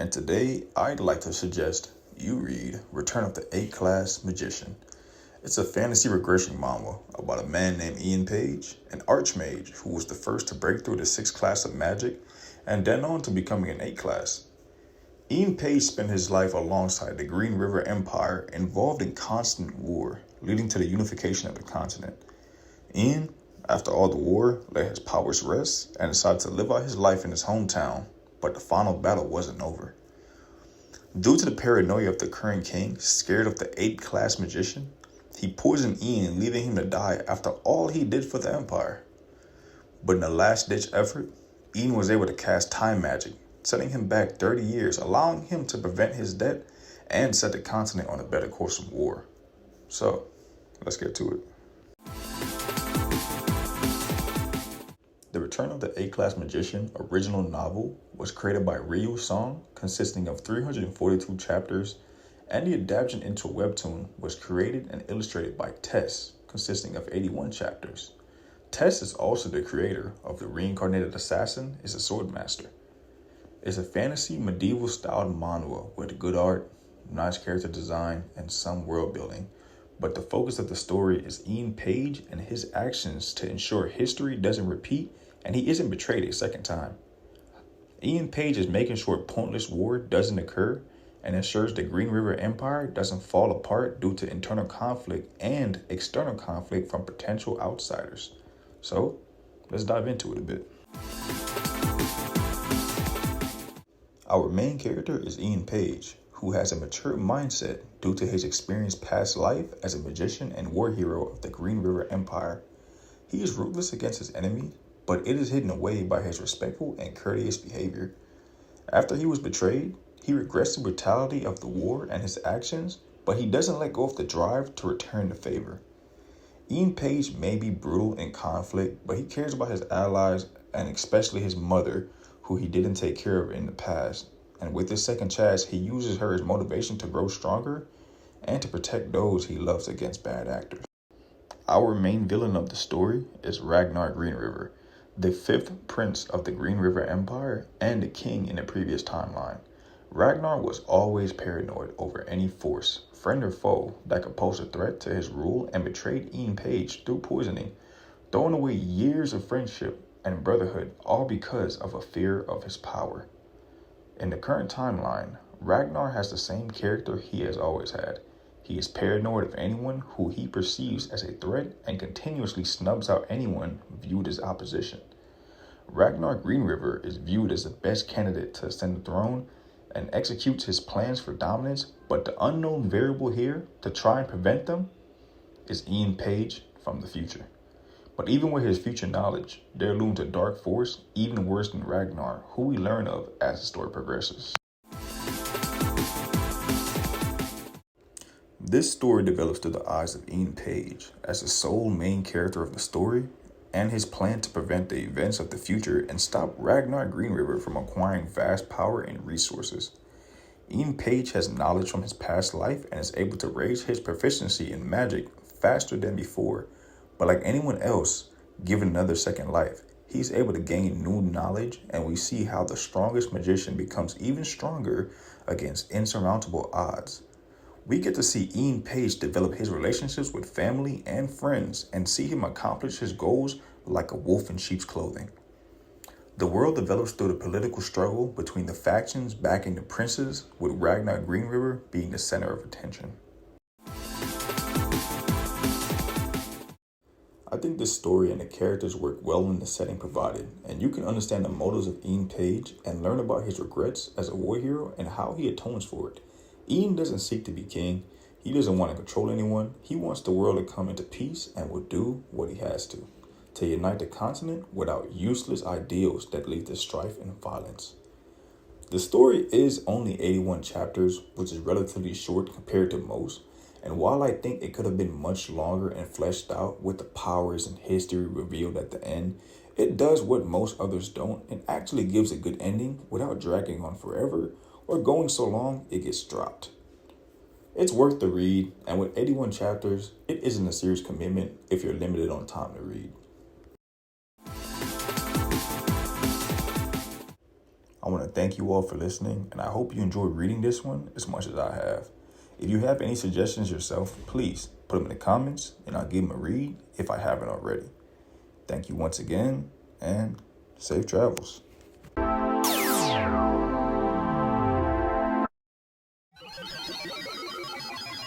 and today I'd like to suggest you read Return of the 8th Class Magician. It's a fantasy regression manhwa about a man named Ian Paige, an archmage who was the first to break through the 6th class of magic and then on to becoming an 8th class. Ian Paige spent his life alongside the Greenriver Empire involved in constant war, leading to the unification of the continent. Ian, after all the war, let his powers rest and decided to live out his life in his hometown, but the final battle wasn't over. Due to the paranoia of the current king, scared of the 8th class magician, he poisoned Ian, leaving him to die after all he did for the empire. But in a last-ditch effort, Ian was able to cast time magic, setting him back 30 years, allowing him to prevent his death and set the continent on a better course of war. So, let's get to it. The Return of the 8th Class Magician original novel was created by Ryu Song, consisting of 342 chapters, and the adaptation into a webtoon was created and illustrated by Tess, consisting of 81 chapters. Tess is also the creator of The Reincarnated Assassin is a Swordmaster. It's a fantasy medieval-styled manhwa with good art, nice character design, and some world building. But the focus of the story is Ian Paige and his actions to ensure history doesn't repeat and he isn't betrayed a second time. Ian Paige is making sure pointless war doesn't occur and ensures the Greenriver Empire doesn't fall apart due to internal conflict and external conflict from potential outsiders. So, let's dive into it a bit. Our main character is Ian Paige, who has a mature mindset due to his experienced past life as a magician and war hero of the Greenriver Empire. He is ruthless against his enemies, but it is hidden away by his respectful and courteous behavior. After he was betrayed, he regrets the brutality of the war and his actions, but he doesn't let go of the drive to return the favor. Ian Paige may be brutal in conflict, but he cares about his allies and especially his mother, who he didn't take care of in the past. And with this second chance, he uses her as motivation to grow stronger and to protect those he loves against bad actors. Our main villain of the story is Ragnar Greenriver, the 5th prince of the Greenriver Empire and the king in the previous timeline. Ragnar was always paranoid over any force, friend or foe, that could pose a threat to his rule and betrayed Ian Paige through poisoning, throwing away years of friendship and brotherhood, all because of a fear of his power. In the current timeline, Ragnar has the same character he has always had. He is paranoid of anyone who he perceives as a threat and continuously snubs out anyone viewed as opposition. Ragnar Greenriver is viewed as the best candidate to ascend the throne and executes his plans for dominance, but the unknown variable here to try and prevent them is Ian Paige from the future. But even with his future knowledge, there looms a dark force even worse than Ragnar, who we learn of as the story progresses. This story develops through the eyes of Ian Paige as the sole main character of the story and his plan to prevent the events of the future and stop Ragnar Greenriver from acquiring vast power and resources. Ian Paige has knowledge from his past life and is able to raise his proficiency in magic faster than before. But like anyone else, given another second life, he's able to gain new knowledge, and we see how the strongest magician becomes even stronger against insurmountable odds. We get to see Ian Paige develop his relationships with family and friends and see him accomplish his goals like a wolf in sheep's clothing. The world develops through the political struggle between the factions backing the princes, with Ragnar Greenriver being the center of attention. I think this story and the characters work well in the setting provided, and you can understand the motives of Ian Paige and learn about his regrets as a war hero and how he atones for it. Ian doesn't seek to be king. He doesn't want to control anyone. He wants the world to come into peace and will do what he has to unite the continent without useless ideals that lead to strife and violence. The story is only 81 chapters, which is relatively short compared to most. And while I think it could have been much longer and fleshed out with the powers and history revealed at the end, it does what most others don't and actually gives a good ending without dragging on forever or going so long it gets dropped. It's worth the read, and with 81 chapters, it isn't a serious commitment if you're limited on time to read. I I want to thank you all for listening, and I hope you enjoyed reading this one as much as I have. If you have any suggestions yourself, please put them in the comments, and I'll give them a read if I haven't already. Thank you once again, and safe travels.